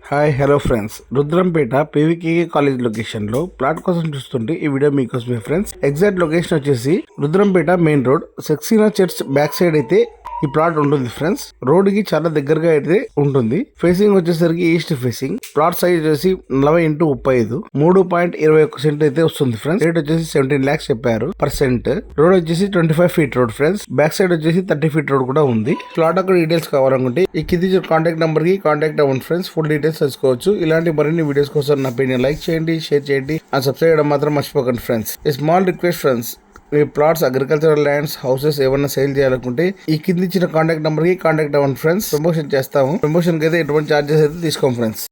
Hi hello friends, Rudrampet PVK college location లో plot కోసం చూస్తుంటే ఈ వీడియో మీకోసమే ఫ్రెండ్స్. ఎగ్జాక్ట్ లొకేషన్ వచ్చేసి Rudrampet main road Saxena church back side అయితే ఈ ప్లాట్ ఉంటుంది ఫ్రెండ్స్. రోడ్ కి చాలా దగ్గరగా అయితే ఉంటుంది. ఫేసింగ్ వచ్చేసరికి ఈస్ట్ ఫేసింగ్. ప్లాట్ సైజ్ వచ్చేసి 40x35 3.21 సెంట్ అయితే వస్తుంది ఫ్రెండ్స్. రేట్ వచ్చేసి 17 lakhs చెప్పారు పర్ సెంట్. రోడ్ వచ్చేసి 25 feet road friends. Back side వచ్చేసి 30 feet రోడ్ కూడా ఉంది. ప్లాట్ అక్కడ డీటెయిల్స్ కావాలనుకుంటే ఈ కింది కాంటాక్ట్ నెంబర్ కి కాంటాక్ట్ అవ్వండి ఫ్రెండ్స్. ఫుల్ డీటెయిల్స్ తెలుసుకోవచ్చు. ఇలాంటి మరిన్ని వీడియోస్ కోసం నా పేజ్ లైక్ చేయండి, షేర్ చేయండి అండ్ సబ్స్క్రైబ్ చేయడం మాత్రం మర్చిపోకండి friends. A small request friends, me plots, agricultural lands, houses ఏమైనా సేల్ చేయాలనుకుంటే ఈ కింది ఇచ్చిన కాంటాక్ట్ నెంబర్ కి కాంటాక్ట్ అవ్వండి ఫ్రెండ్స్. ప్రమోషన్ చేస్తాము. ప్రమోషన్ కి అయితే ఎటువంటి చార్జెస్ అయితే తీసుకోం ఫ్రెండ్స్.